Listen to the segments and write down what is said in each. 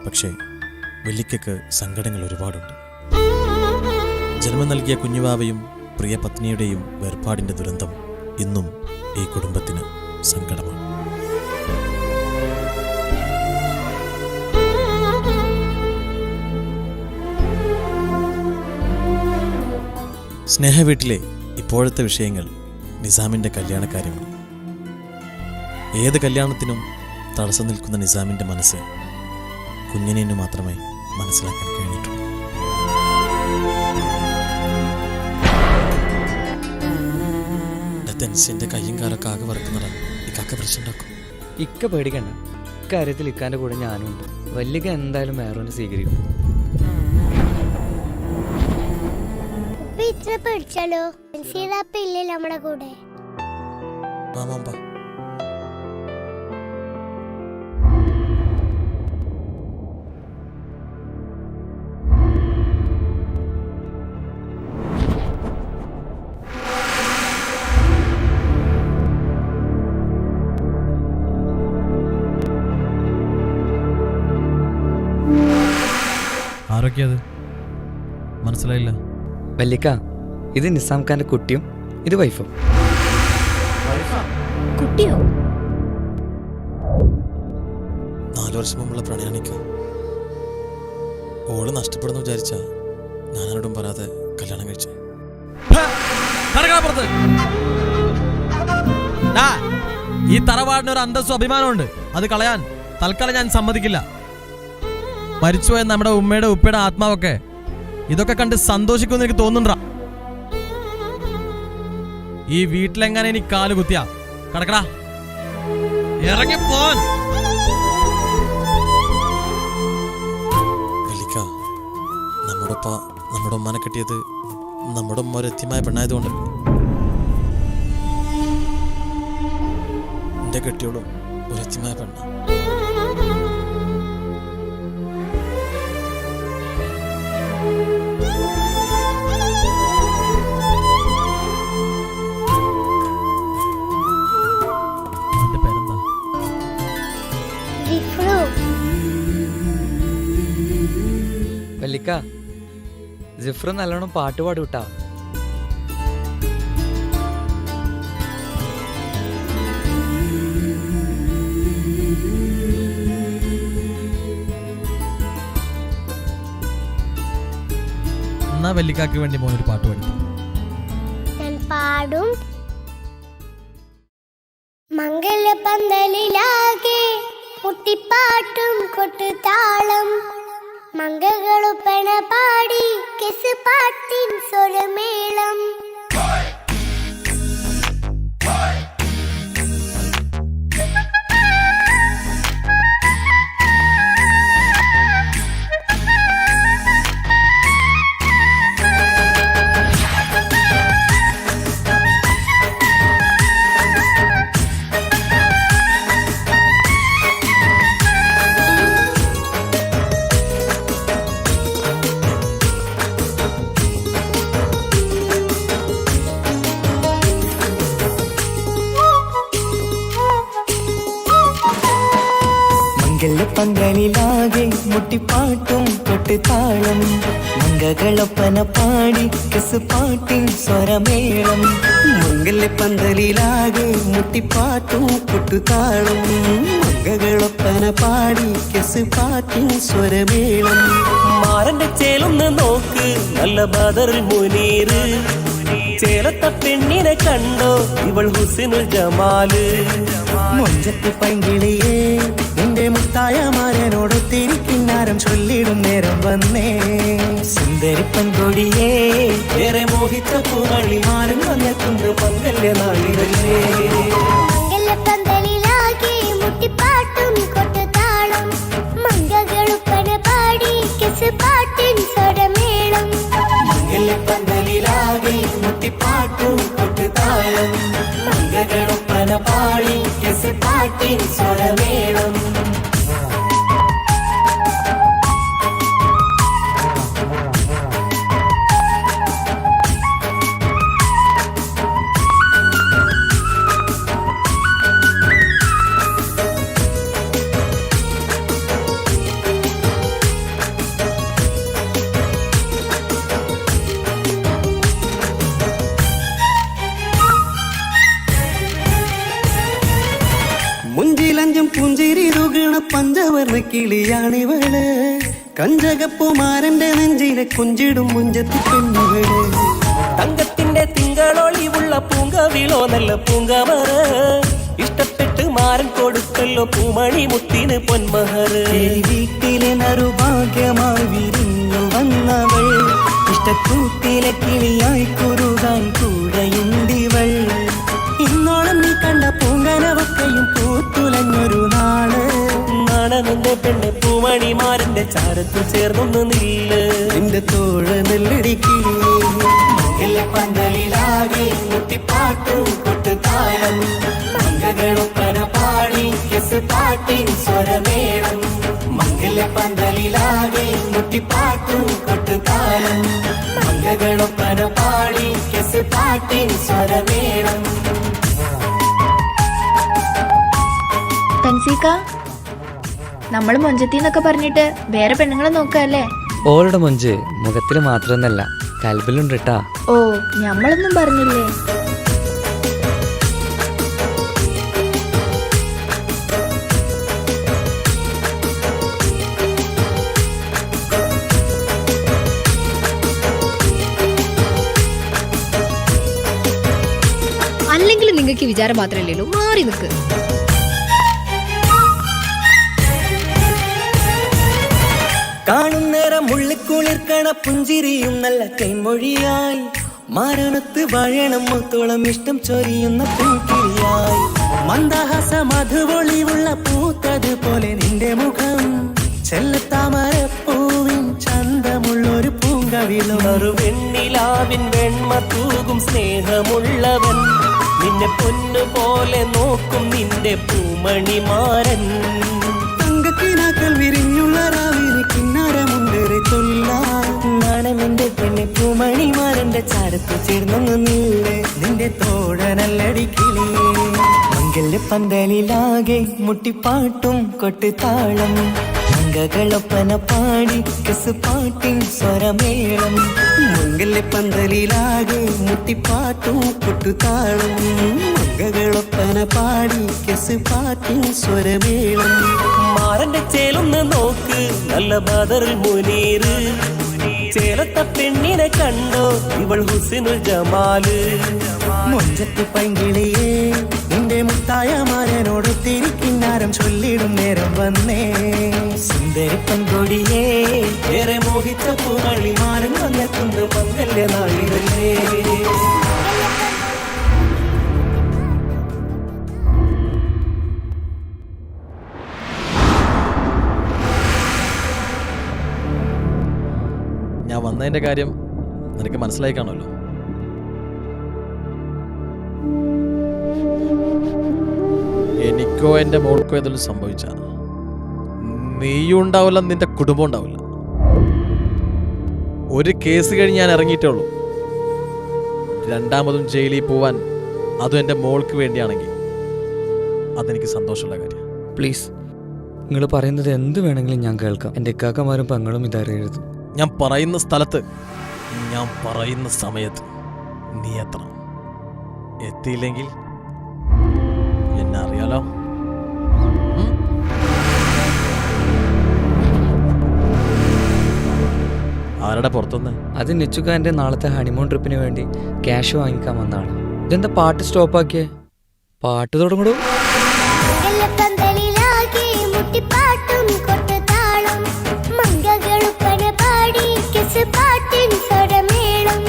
പക്ഷേ വല്ലിക്കയ്ക്ക് സങ്കടങ്ങൾ ഒരുപാടുണ്ട്. ജന്മം നൽകിയ കുഞ്ഞുവാവയും പ്രിയ പത്നിയുടെയും വേർപാടിൻ്റെ ദുരന്തം ഇന്നും ഈ കുടുംബത്തിന് സങ്കടമാണ്. സ്നേഹവീട്ടിലെ ഇപ്പോഴത്തെ വിഷയങ്ങൾ നിസാമിൻ്റെ കല്യാണക്കാര്യമാണ്. ഏത് കല്യാണത്തിനും തടസ്സം നിൽക്കുന്ന നിസാമിൻ്റെ മനസ്സ് കുഞ്ഞിനു മാത്രമേ മനസ്സിലാക്കാൻ കഴിഞ്ഞിട്ടുള്ളൂ. തെൻസിന്റെ കയ്യും കാലൊക്കെ ആകെ വറക്കുന്നതാ. ഇക്കാക്ക പ്രശ്നമുണ്ടാക്കും. ഇക്ക പേടിക്കണ്ട, ഇക്കാര്യത്തിൽ ഇക്കാന്റെ കൂടെ ഞാനുണ്ട്. വല്ലിക എന്തായാലും മേറോനെ സ്വീകരിക്കും. പേടിച്ചാലോ? ഇല്ലേ നമ്മുടെ കൂടെ? ആരൊക്കെയത് മനസ്സിലായില്ല. വല്ലിക്ക, ഇത് നിസാം ഖാന്റെ കുട്ടിയും ഇത് വൈഫും. കുട്ടിയോ? 4 വർഷം മുമ്പുള്ള പ്രണയാണിക്ക. ഓള് നഷ്ടപ്പെടുന്നു വിചാരിച്ച ഞാനോടും പറയാതെ കല്യാണം കഴിച്ചേ. ഈ തറവാടിനൊരു അന്തസ്സും അഭിമാനമുണ്ട്. അത് കളയാൻ തൽക്കാലം ഞാൻ സമ്മതിക്കില്ല. മരിച്ചുപോയ നമ്മുടെ ഉമ്മയുടെ ഉപ്പയുടെ ആത്മാവൊക്കെ ഇതൊക്കെ കണ്ട് സന്തോഷിക്കുമെന്ന് എനിക്ക് തോന്നുന്നുണ്ടാ. ഈ വീട്ടിലെങ്ങനെ എനിക്ക് കാല് കുത്തിയാ കടക്കടാ, ഇറങ്ങിപ്പോൻ. നമ്മുടെ ഉമ്മാനെ കെട്ടിയത് നമ്മുടെ ഉമ്മ ഒരു എത്തിയമായ പെണ്ണായതുകൊണ്ട് എന്റെ കെട്ടിയോളും ഒരു എത്തിയമായ പെണ്ണ. വല്ലിക്ക, ജിഫ്രു നല്ലോണം പാട്ട് പാടൂട്ടാ. എന്നാ വല്ലിക്കാക്ക് വേണ്ടി മോനൊരു പാട്ട് പാടി. ഞാൻ പാടും. മംഗലപന്തലിലാകെ മുട്ടിപ്പാട്ടും കൊട്ടുതാളം, മംഗളൊപ്പന പാടി കെസ് പാട്ടിൻ സ്വരമേളം. പന്തലിലാകെ മുട്ടിപ്പാട്ടും കൊട്ടുതാളം, മംഗളൊപ്പന പാടി കെസ് പാട്ടിൻ സ്വരമേളം. മംഗലപ്പന്തലിലാകെ മുട്ടിപ്പാട്ടും കൊട്ടുതാളം, മംഗളൊപ്പന പാടി കെസ് പാട്ടിൻ സ്വരമേളം. മാറന്റെ ചേലൊന്ന് നോക്ക്, നല്ല ബദറുൽ മുനീറ്. ചേലത്ത പെണ്ണിനെ കണ്ടോ, ഇവൾ ഹുസ്നുൽ ജമാല്. മൊഞ്ചത്ത് പൈങ്കിളിയേ, നിന്റെ മുത്തായ മാരനോടൊത്തിരിക്കിന്നാരം ചൊല്ലിടും നേരം വന്നേ. സുന്ദരി പെൺകൊടിയേ, ഏറെ മോഹിച്ച പൂവളി മാറും വന്നെത്തുണ്ട് മംഗല്യ നാളിതല്ലേ. മംഗലപന്തലിലാകെ മുട്ടിപ്പാട്ടും കൊട്ടുതാളം, മംഗളൊപ്പന പാടി കെസ് പാട്ടിൻ സ്വരമേളം. മംഗലപന്തലിലാകെ മുട്ടിപ്പാട്ടും കൊട്ടുതാളം, മംഗളൊപ്പന പാടി കെസ് പാട്ടിൻ സ്വരമേളം. പുഞ്ചിരി തുകണ പഞ്ചവർണ്ണ കിളിയാണിവള് കഞ്ചകപ്പുമാരന്റെ നെഞ്ചിലെ കുഞ്ചിടും മുഞ്ചത്തി പെണ്ണുകള് തങ്കത്തിന്റെ തിങ്കളൊളിവുള്ള പൂങ്കവിളോ നല്ല പൂങ്കമറ ഇഷ്ടപ്പെട്ട് മാരൻ കൊടുക്കല്ലോ പൂമണി മുത്തിന് പൊന്മഹറ് വീട്ടിലെ നറുഭാഗ്യമായി വിരിഞ്ഞു വന്നവൾ ഇഷ്ടക്കൂട്ടിലെ കിളിയായി കുറുകാൻ കൂടെയുണ്ടിവൾ ഇന്നോളം നീ കണ്ട പൂങ്കനവക്കയും പൂത്തുലഞ്ഞൊരു നാള് നാണന്റെ പെണ്ണ് പൂമണിമാരന്റെ ചാരത്തു ചേർന്നൊന്ന് നില്ല് നിന്റെ തോഴ നെല്ലടിക്കില്ലേ പന്തലിലാകെ മുട്ടിപ്പാട്ടും കൊട്ടുതാളം മംഗളൊപ്പന പാടി കെസ് പാട്ടിൻ സ്വരമേളം മംഗല പന്തലിലാകെ മുട്ടിപ്പാട്ടും കൊട്ടുതാളം മംഗളൊപ്പന പാടി കെസ് പാട്ടിൻ സ്വരമേളം. തൻസീക്ക, നമ്മള് മൊഞ്ചത്തിന്നൊക്കെ പറഞ്ഞിട്ട് വേറെ പെണ്ണുങ്ങളെ നോക്കല്ലേ? ഓളുടെ മൊഞ്ച് മുഖത്തിൽ മാത്രമൊന്നല്ല കൽബിലുണ്ട് കേട്ടാ. ഓ, ഞമ്മളൊന്നും പറഞ്ഞില്ലേ? അല്ലെങ്കിൽ നിങ്ങൾക്ക് വിചാരം മാത്രമല്ലല്ലോ, മാറി നിൽക്ക്. കാണുന്നേരം ഉള്ളിക്കുളിർക്കണ പുഞ്ചിരിയും നല്ല കൈമൊഴിയായി മാരണത്ത് വഴണം മുത്തോളം ഇഷ്ടം ചൊരിയുന്ന പൂക്കിളിയായി മന്ദഹാസ മധുപൊളിവുള്ള പൂത്തത് പോലെ നിന്റെ മുഖം ചെല്ലത്താമരപ്പൂവിൻ ചന്തമുള്ളൊരു പൂങ്കവിളും ഒരു വെണ്ണിലാവിൻ വെണ്മ തൂകും സ്നേഹമുള്ളവൻ നിന്നെ പൊന്നുപോലെ നോക്കും നിന്റെ പൂമണിമാരൻ തങ്കക്കിനാക്കൾ വിരിഞ്ഞുള്ള രാവിലെ കിന്നാരമുണ്ടേറെ ചൊല്ലാണെന്റെ പെണ്ണെ പൂമണിമാരന്റെ ചാരത്ത് ചേർന്നൊന്ന് നീളെ നിന്റെ തോഴനല്ലടിക്കിളിയേ മംഗല്യ പന്തലിലാകെ മുട്ടിപ്പാട്ടും കൊട്ടുതാളം മംഗളൊപ്പന പാടി കെസ് പാട്ടിൻ സ്വരമേളം മംഗല്യ പന്തലിലാകെ മുട്ടിപ്പാട്ടും കൊട്ടുതാളം മംഗളൊപ്പന പാടി കെസ് പാട്ടിൻ സ്വരമേളം മാറന്റെ ചേലൊന്ന് നോക്ക് നല്ല ബദറുൽ മുനീറ് ചേലത്ത പെണ്ണിനെ കണ്ടോ ഇവൾ ഹുസ്നുൽ ജമാല് മൊഞ്ചത്ത് പൈങ്കിളിയേ നിന്റെ മുത്തായ മാരനോട് തിരിക്കിന്നാരം ചൊല്ലിടും നേരം വന്നേ സുന്ദരി പെൺകൊടിയേ ഏറെ മോഹിച്ച പൂമണിമാരൻ വന്നെത്തുന്ന മംഗല്യ നാളിതല്ലേ. ഞാൻ വന്നതിന്റെ കാര്യം നിനക്ക് മനസ്സിലായി കാണുമല്ലോ. എനിക്കോ എൻ്റെ മോൾക്കോ ഏതെങ്കിലും സംഭവിച്ച നീയും ഉണ്ടാവില്ല, നിന്റെ കുടുംബം ഉണ്ടാവില്ല. ഒരു കേസ് കഴിഞ്ഞ് ഞാൻ ഇറങ്ങിയിട്ടേ ഉള്ളൂ. രണ്ടാമതും ജയിലിൽ പോവാൻ അതും എൻ്റെ മോൾക്ക് വേണ്ടിയാണെങ്കിൽ അതെനിക്ക് സന്തോഷമുള്ള കാര്യം. പ്ലീസ്, നിങ്ങൾ പറയുന്നത് എന്ത് വേണമെങ്കിലും ഞാൻ കേൾക്കാം. എൻ്റെ ഇക്കാക്കമാരും പെങ്ങളും ഇതറിയരുത്. ഞാൻ പറയുന്ന സ്ഥലത്ത് ഞാൻ പറയുന്ന സമയത്ത് നീ എത്തണം. എത്തിയില്ലെങ്കിൽ എന്നെ അറിയാലോ. ആരുടെ പുറത്തുനിന്ന്? അത് നിച്ചുക എൻ്റെ നാളത്തെ ഹണിമൂൺ ട്രിപ്പിന് വേണ്ടി ക്യാഷ് വാങ്ങിക്കാൻ വന്നതാണ്. ഇതെന്താ പാട്ട് സ്റ്റോപ്പാക്കിയേ? പാട്ട് തുടങ്ങൂ. മുട്ടിപ്പാട്ടും കൊട്ടുതാളം മംഗളൊപ്പന പാടി കെസ് പാട്ടിൻ സ്വരമേളം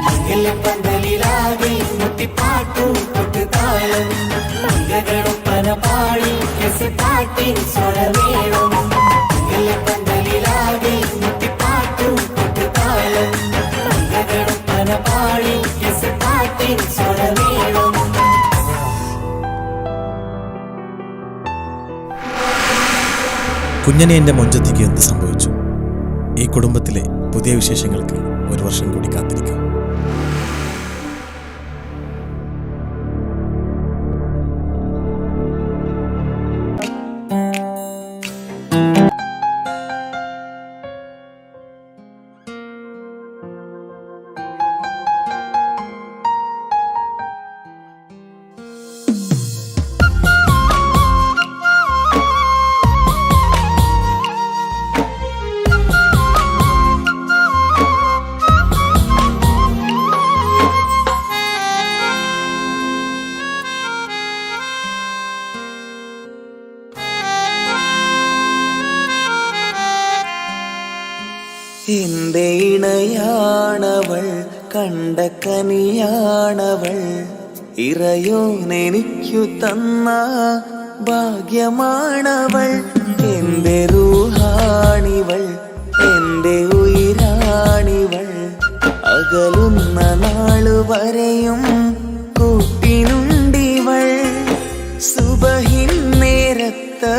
മംഗല്യപ്പന്തലിലാകെ മുട്ടിപ്പാട്ടും കൊട്ടുതാളം മംഗളൊപ്പന പാടി കെസ് പാട്ടിൻ സ്വരമേളം മംഗല്യപ്പന്തലിലാകെ മുട്ടിപ്പാട്ടും കൊട്ടുതാളം മംഗളൊപ്പന പാടി കെസ് പാട്ടിൻ സ്വരമേളം. കുഞ്ഞനെ എൻ്റെ മൊഞ്ചത്തിക്ക് എന്ത് സംഭവിച്ചു? ഈ കുടുംബത്തിലെ പുതിയ വിശേഷങ്ങൾക്ക് 1 വർഷം കൂടി കാത്തിരിക്കാം. കണ്ട കനിയാണവൾ, ഇറയോനെനിക്കു തന്ന ഭാഗ്യമാണവൾ. എന്റെ റൂഹാണിവൾ, എന്റെ ഉയിരാണിവൾ, അകലുന്ന നാളുവരെയും കൂട്ടിനുണ്ടിവൾ. സുബഹിൻ നേരത്ത്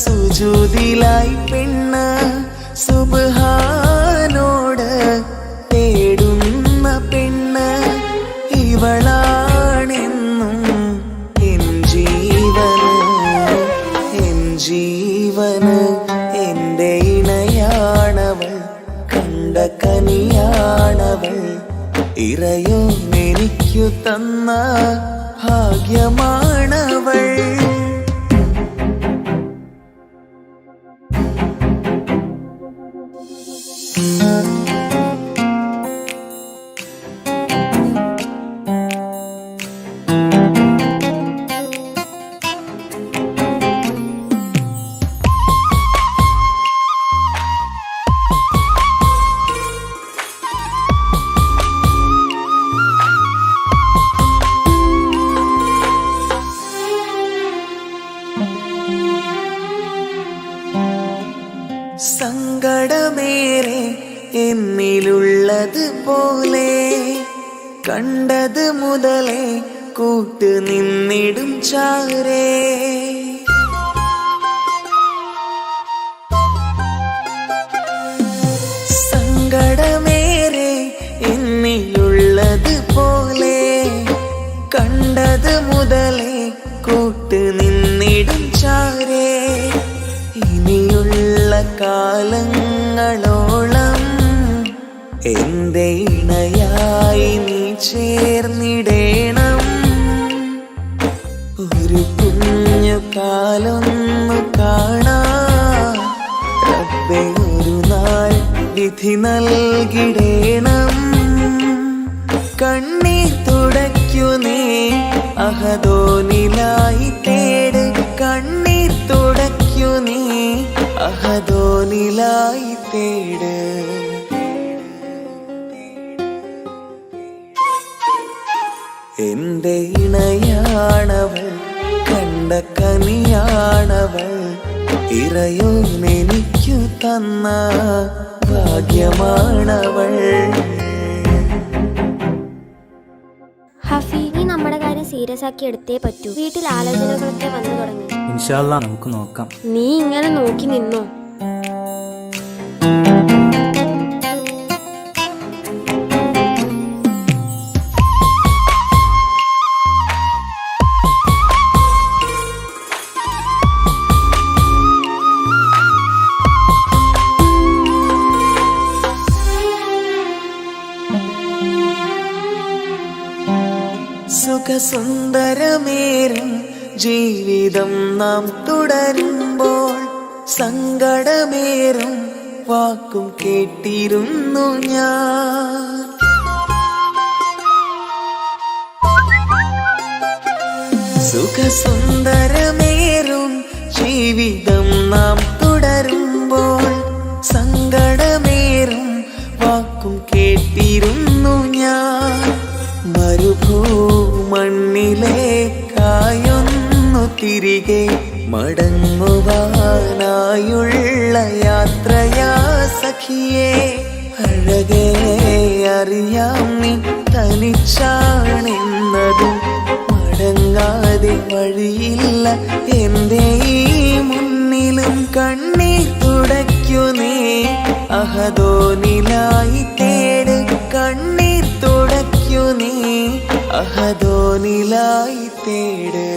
സുജൂദിലായി പെണ്ണ് സുബ്ഹാനോട് തേടുന്ന പെണ്ണ്, ഇവളാണെന്നും എൻ ജീവന്, എൻ ജീവന്. എന്റെ ഇണയാണവൾ, കണ്ട കനിയാണവൾ, ഇറയോനെനിക്കു തന്ന ഭാഗ്യമാണവൾ. സങ്കടമേറെ എന്നിലുള്ളത് പോലെ കണ്ടത് മുതലേ കൂട്ട് നിന്നിടും ചാരേ. സങ്കടമേറെ എന്നിലുള്ളത് പോലെ കണ്ടത് മുതലേ കൂട്ട് നിന്നിടും ചാരേ. ഇനിയുള്ള കാലങ്ങളോളം എന്റെ ഇണയായി നീ ചേർന്നിടേണം. ഒരു കുഞ്ഞു കാലൊന്നു കാണാൻ റബ്ബേ ഒരു നാൾ വിധി നൽകിടേണം. കണ്ണീർ തുടയ്ക്കു നീ അഹദോനിലായി തേട്, കണ്ണീർ തുടയ്ക്കു നീ അഹദോനിലായി തേട്. എന്റെ ഇണയാണവൾ, കണ്ട കനിയാണവൾ, ഇറയോനെനിക്കു തന്ന ഭാഗ്യമാണവൾ. ഹഫി, നീ നമ്മുടെ കാര്യം സീരിയസ് ആക്കി എടുത്തേ പറ്റൂ. വീട്ടിൽ ആലോചനകളൊക്കെ വന്നു തുടങ്ങി. ഇൻഷാ അല്ലാ നമുക്ക് നോക്കാം. നീ ഇങ്ങനെ നോക്കി നിന്നോ? സുഖസുന്ദരമേറും ജീവിതം നാം തുടരുമ്പോൾ സങ്കടമേറും വാക്കും കേട്ടിരുന്നു ഞാൻ. സുഖസുന്ദരമേറും ജീവിതം നാം തുടരുമ്പോൾ സങ്കടമേറും വാക്കും കേട്ടിരുന്നു ഞാൻ. മരുഭൂമണ്ണിലേക്കായൊന്നു തിരികെ മടങ്ങുവാനായുള്ള യാത്രയാ സഖിയേ. അഴകേ അറിയാം നീ തനിച്ചാണെന്നതും മടങ്ങാതെ വഴിയില്ല എന്റെ ഈ മുന്നിലും. കണ്ണീർ തുടയ്ക്കു നീ അഹദോനിലായി തേട്, കണ്ണീർ തുടയ്ക്കു നീ അഹദോനിലായി തേട്.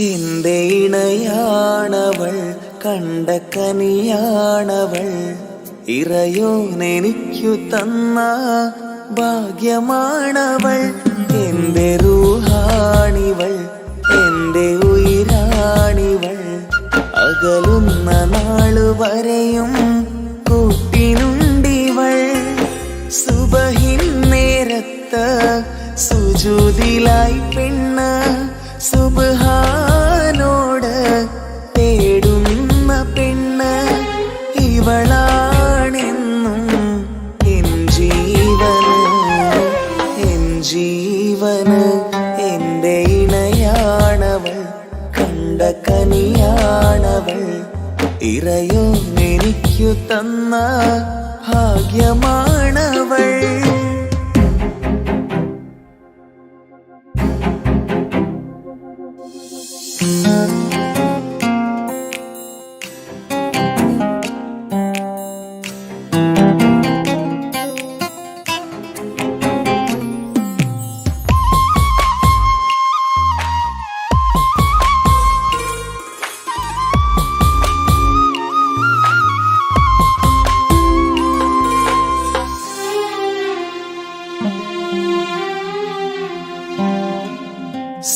എന്റെ ഇണയാണവൾ, കണ്ട കനിയാണവൾ, ഇറയോനെനിക്കു തന്ന ഭാഗ്യമാണവൾ. എന്റെ റൂഹാണിവൾ, എന്റെ ഉയിരാണിവൾ, അകലുന്ന നാളു വരെയും കൂട്ടിനുണ്ടിവൾ. സുബഹിൻ നേരത്ത് സുജൂദിലായി പെണ്ണ് സുബ്ഹാനോട് തേടുന്ന പെണ്ണ് ഇവളാണെന്നും എൻ ജീവന്, എൻ ജീവന്. എന്റെ ഇണയാണവൾ, കണ്ട കനിയാണവൾ, ഇറയോനെനിക്കു തന്ന ഭാഗ്യമാണവൾ.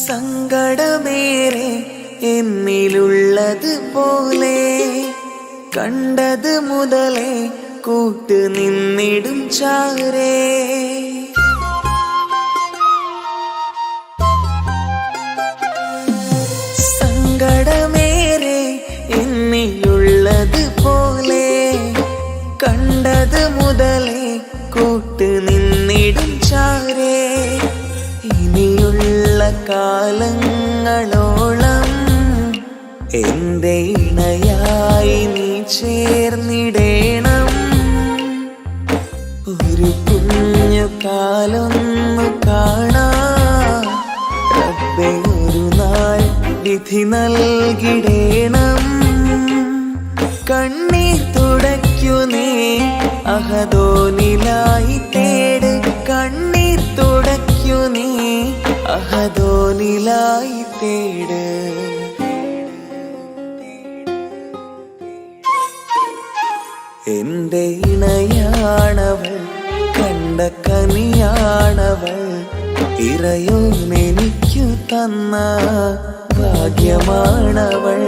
സങ്കടമേറെ എന്നിലുള്ളത് പോലെ കണ്ടത് മുതലേ കൂട്ട് നിന്നിടും ചാരേ. സങ്കടമേറെ എന്നിലുള്ളത് പോലെ കണ്ടത് മുതലേ കൂട്ട് നിന്നിടും ചാരേ. ഇനിയുള്ള കാലങ്ങളോളം എന്റെ ഇണയായി നീ ചേർന്നിടേണം. ഒരു കുഞ്ഞു കാലൊന്നു കാണാൻ റബ്ബേ ഒരു നാൾ വിധി നൽകിടേണം. കണ്ണീർ തുടയ്ക്കു നീ അഹദോനിലായി തേട്, കണ്ണീർ തുടയ്ക്കു നീ അഹദോനിലായി തേട്. എന്റെ ഇണയാണവൾ, കണ്ട കനിയാണവൾ, ഇറയോനെനിക്കു തന്ന ഭാഗ്യമാണവൾ.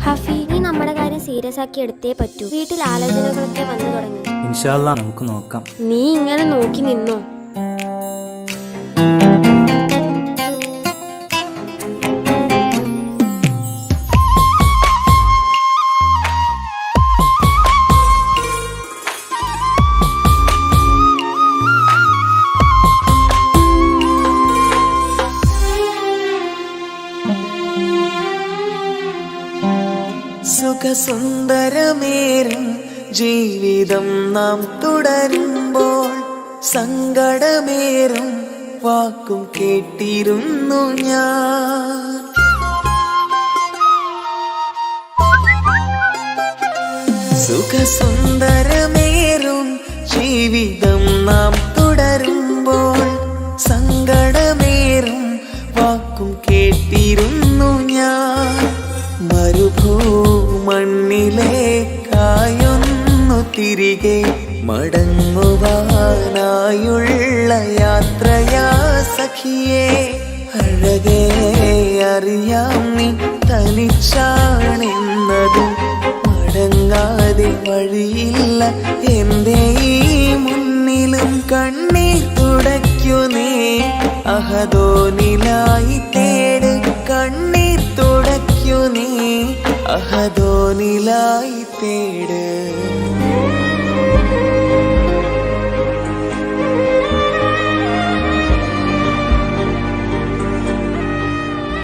ഹഫി, നീ നമ്മുടെ കാര്യം സീരിയസ് ആക്കി എടുത്തേ പറ്റൂ. വീട്ടിൽ ആലോചനകളൊക്കെ വന്നു തുടങ്ങി. ഇൻഷാ അല്ലാ നമുക്ക് നോക്കാം. നീ ഇങ്ങനെ നോക്കി നിന്നോ? സുഖസുന്ദരമേറും ജീവിതം നാം തുടരുമ്പോൾ സങ്കടമേറും വാക്കും കേട്ടിരുന്നു ഞാൻ. സുഖസുന്ദരമേറും ജീവിതം നാം തുടരുമ്പോൾ സങ്കടമേറും വാക്കും കേട്ടിരുന്നു ഞാൻ. മരുഭൂമണ്ണിലേക്കായൊന്നു തിരികെ മടങ്ങുവാനായുള്ള യാത്രയാ സഖിയേ. അഴകേ അറിയാം നീ തനിച്ചാണെന്നതും മടങ്ങാതെ വഴിയില്ല എന്റെ ഈ മുന്നിലും. കണ്ണീർ തുടയ്ക്കു നീ അഹദോനിലായി തേട്, കണ്ണീർ തുടയ്ക്കു നീ അഹദോനിലായി തേട്.